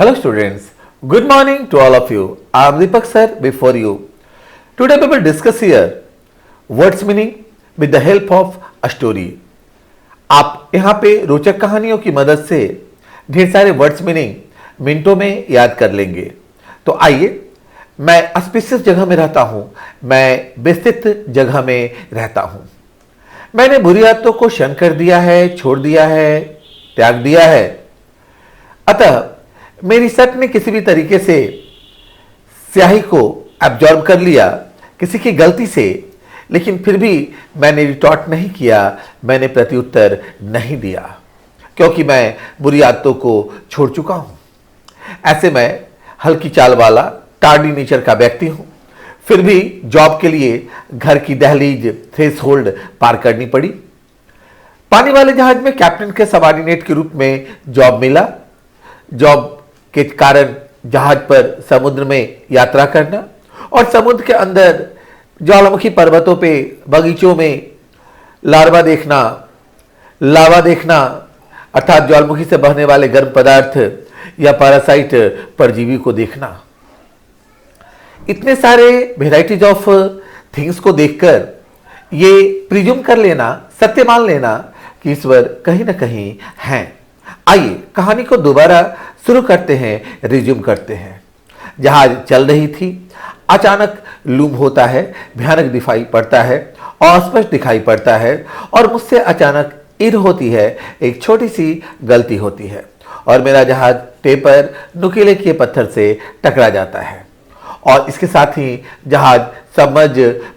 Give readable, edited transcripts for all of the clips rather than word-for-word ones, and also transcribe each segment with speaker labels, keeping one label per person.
Speaker 1: Hello students, good morning to all of you. I am Deepak sir before you. Today we will discuss here words meaning with the help of a story. आप यहाँ पे रोचक कहानियों की मदद से ढेर सारे वर्ड्स मीनिंग मिनटों में याद कर लेंगे। तो आइए, मैं ऑस्पिशियस जगह में रहता हूँ, मैं विस्तृत जगह में रहता हूँ। मैंने बुरी आदतों को क्षण कर दिया है, छोड़ दिया है, त्याग दिया है। अतः मेरी शर्ट ने किसी भी तरीके से स्याही को एब्जॉर्ब कर लिया, किसी की गलती से, लेकिन फिर भी मैंने रिटॉर्ट नहीं किया, मैंने प्रत्युत्तर नहीं दिया, क्योंकि मैं बुरी आदतों को छोड़ चुका हूं। ऐसे मैं हल्की चाल वाला टार्डी नेचर का व्यक्ति हूं। फिर भी जॉब के लिए घर की दहलीज थ्रेशोल्ड पार करनी पड़ी। पानी वाले जहाज में कैप्टन के सबऑर्डिनेट के रूप में जॉब मिला। जॉब के कारण जहाज पर समुद्र में यात्रा करना और समुद्र के अंदर ज्वालामुखी पर्वतों पे, बगीचों में लावा देखना अर्थात ज्वालामुखी से बहने वाले गर्म पदार्थ या पैरासाइट परजीवी को देखना। इतने सारे वेराइटीज ऑफ थिंग्स को देखकर ये प्रिज्यूम कर लेना, सत्य मान लेना कि ईश्वर कहीं ना कहीं हैं। आइए कहानी को दोबारा शुरू करते हैं, रिज्यूम करते हैं। जहाज चल रही थी, अचानक लूम होता है, भयानक दिखाई पड़ता है, अस्पष्ट दिखाई पड़ता है और मुझसे अचानक ईर होती है, एक छोटी सी गलती होती है और मेरा जहाज टेपर नुकीले किए पत्थर से टकरा जाता है और इसके साथ ही जहाज समझ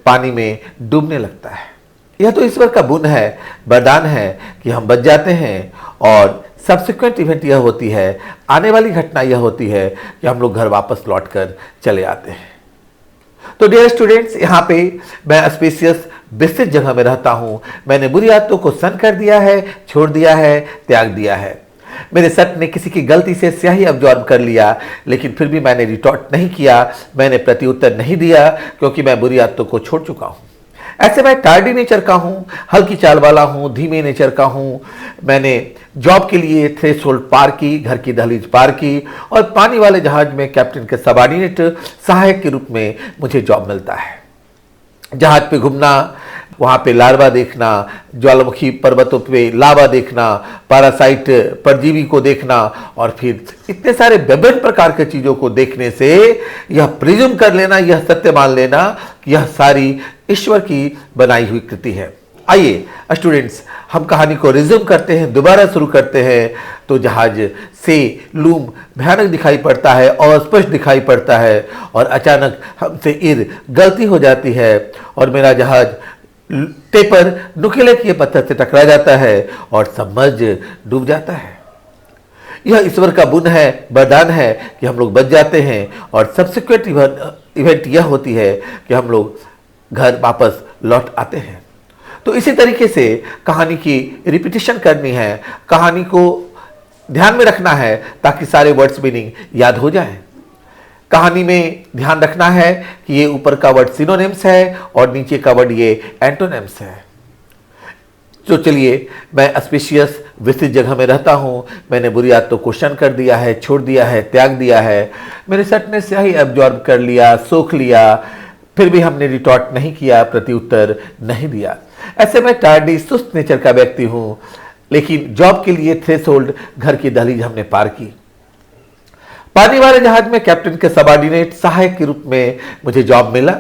Speaker 1: पानी में डूबने लगता है। यह तो ईश्वर का गुण है, वरदान है कि हम बच जाते हैं और सब्सिक्वेंट इवेंट यह होती है, आने वाली घटना यह होती है कि हम लोग घर वापस लौट कर चले आते हैं। तो डियर स्टूडेंट्स, यहाँ पे मैं स्पेशियस विस्तृत जगह में रहता हूँ। मैंने बुरी आदतों को सहन कर दिया है, छोड़ दिया है, त्याग दिया है। मेरे सट ने किसी की गलती से स्याही अब्जॉर्ब कर लिया, लेकिन फिर भी मैंने रिटॉर्ट नहीं किया, मैंने प्रत्युत्तर नहीं दिया, क्योंकि मैं बुरी आदतों को छोड़ चुका हूँ। ऐसे मैं टार्डी नेचर का हूँ, हल्की चाल वाला हूँ, धीमे नेचर का हूँ। मैंने जॉब के लिए थ्रेशोल्ड पार की, घर की दहलीज पार की और पानी वाले जहाज में कैप्टन के सबऑर्डिनेट सहायक के रूप में मुझे जॉब मिलता है। जहाज पे घूमना, वहाँ पे लार्वा देखना, ज्वालामुखी पर्वतों पे लावा देखना, पैरासाइट परजीवी को देखना और फिर इतने सारे विभिन्न प्रकार के चीज़ों को देखने से यह प्रिज्यूम कर लेना, यह सत्य मान लेना कि यह सारी ईश्वर की बनाई हुई कृति है। आइए स्टूडेंट्स, हम कहानी को रिज्यूम करते हैं, दोबारा शुरू करते हैं। तो जहाज से लूम भयानक दिखाई पड़ता है और स्पष्ट दिखाई पड़ता है और अचानक हमसे ईर गलती हो जाती है और मेरा जहाज टेपर नुकीले किए पत्थर से टकरा जाता है और समझ डूब जाता है। यह ईश्वर का गुण है, वरदान है कि हम लोग बच जाते हैं और सब्सिक्वेंट इवेंट यह होती है कि हम लोग घर वापस लौट आते हैं। तो इसी तरीके से कहानी की रिपीटिशन करनी है, कहानी को ध्यान में रखना है ताकि सारे वर्ड्स मीनिंग याद हो जाए। कहानी में ध्यान रखना है कि ये ऊपर का वर्ड सिनोनिम्स है और नीचे का वर्ड ये एंटोनिम्स है। तो चलिए, मैं स्पेशियस विस्तृत जगह में रहता हूँ, मैंने बुरी आदतों को क्षण कर दिया है, छोड़ दिया है, त्याग दिया है। मेरे सट ने स्याही एब्जॉर्ब कर लिया, सोख लिया, फिर भी हमने रिटॉर्ट नहीं किया, प्रत्युत्तर नहीं दिया। ऐसे मैं टार्डी सुस्त नेचर का व्यक्ति हूँ, लेकिन जॉब के लिए थ्रेशोल्ड घर की दहलीज हमने पार की। पानी वाले जहाज में कैप्टन के सबऑर्डिनेट सहायक के रूप में मुझे जॉब मिला।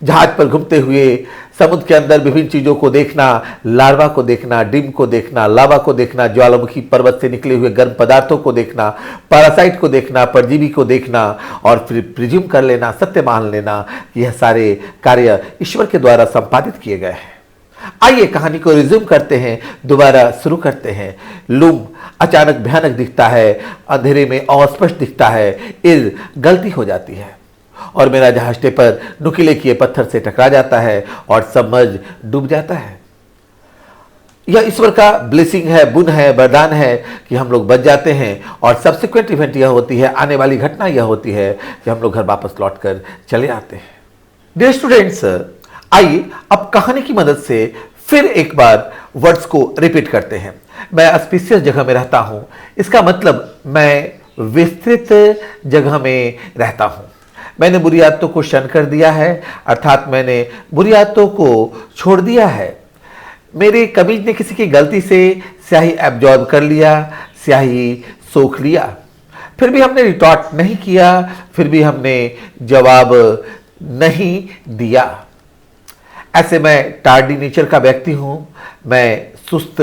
Speaker 1: जहाज पर घूमते हुए समुद्र के अंदर विभिन्न चीजों को देखना, लार्वा को देखना, डिम को देखना, लावा को देखना, ज्वालामुखी पर्वत से निकले हुए गर्म पदार्थों को देखना, पैरासाइट को देखना, परजीवी को देखना और फिर प्रिज्यूम कर लेना, सत्य मान लेना कि यह सारे कार्य ईश्वर के द्वारा संपादित किए गए हैं। आइए कहानी को रिज्यूम करते हैं, दोबारा शुरू करते हैं। लूम अचानक भयानक दिखता है, अंधेरे में अस्पष्ट दिखता है, ईर गलती हो जाती है और मेरा जहाज टेपर नुकीले किए पत्थर से टकरा जाता है और समझ डूब जाता है। यह ईश्वर का ब्लेसिंग है, गुण है, वरदान है कि हम लोग बच जाते हैं और सब्सिक्वेंट इवेंट यह होती है, आने वाली घटना यह होती है कि हम लोग घर वापस लौट कर चले आते हैं। डियर स्टूडेंट्स, आइए अब कहानी की मदद से फिर एक बार वर्ड्स को रिपीट करते हैं। मैं ऑस्पिशियस जगह में रहता हूं, इसका मतलब मैं विस्तृत जगह में रहता हूं। मैंने बुरी आदतों को शन कर दिया है, अर्थात मैंने बुरी आदतों को छोड़ दिया है। मेरे कमीज ने किसी की गलती से स्याही एब्जॉर्ब कर लिया, स्याही सोख लिया, फिर भी हमने रिटॉर्ट नहीं किया, फिर भी हमने जवाब नहीं दिया। ऐसे मैं टार्डी नेचर का व्यक्ति हूं, मैं सुस्त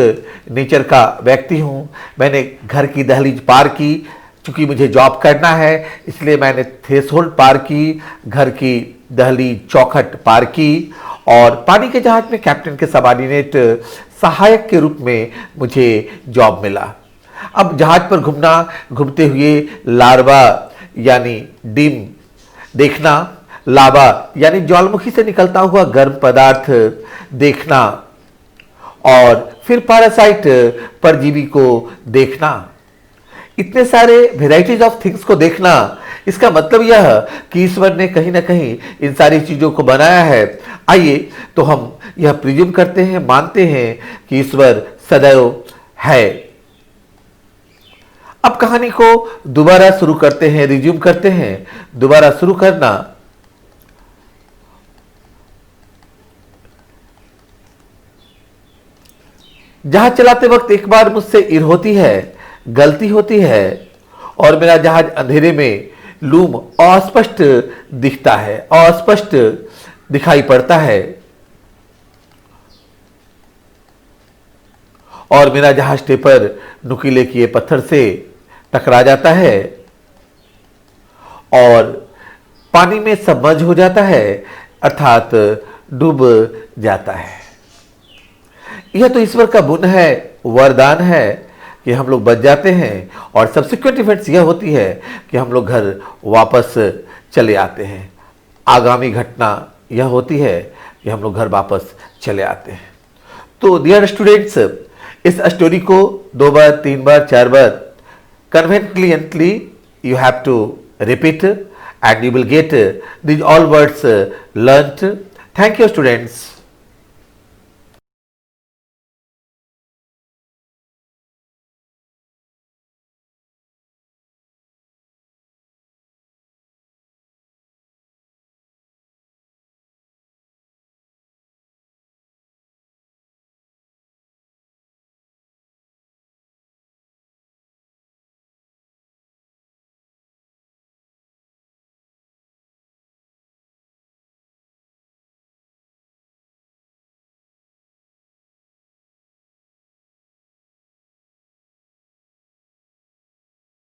Speaker 1: नेचर का व्यक्ति हूं। मैंने घर की दहलीज पार की, चूंकि मुझे जॉब करना है इसलिए मैंने थ्रेशोल्ड पार की, घर की दहलीज चौखट पार की और पानी के जहाज में कैप्टन के सबऑर्डिनेट सहायक के रूप में मुझे जॉब मिला। अब जहाज पर घूमते हुए लार्वा यानी डिम देखना, लावा यानी ज्वालामुखी से निकलता हुआ गर्म पदार्थ देखना और फिर पैरासाइट परजीवी को देखना, इतने सारे वेराइटीज ऑफ थिंग्स को देखना, इसका मतलब यह कि ईश्वर ने कहीं ना कहीं इन सारी चीजों को बनाया है। आइए तो हम यह प्रिज्यूम करते हैं, मानते हैं कि ईश्वर सदैव है। अब कहानी को दोबारा शुरू करते हैं, रिज्यूम करते हैं। दोबारा शुरू करना, जहाज चलाते वक्त एक बार मुझसे ईर होती है, गलती होती है और मेरा जहाज अंधेरे में लूम अस्पष्ट दिखता है, अस्पष्ट दिखाई पड़ता है और मेरा जहाज टेपर नुकीले किए पत्थर से टकरा जाता है और पानी में सबमर्ज हो जाता है, अर्थात डूब जाता है। यह तो ईश्वर का गुण है, वरदान है कि हम लोग बच जाते हैं और सब्सिक्वेंट इवेंट्स यह होती है कि हम लोग घर वापस चले आते हैं। आगामी घटना यह होती है कि हम लोग घर वापस चले आते हैं। तो डियर स्टूडेंट्स, इस स्टोरी को 2 बार, 3 बार, 4 बार conveniently you have to repeat and you will get these all words learnt. Thank you students.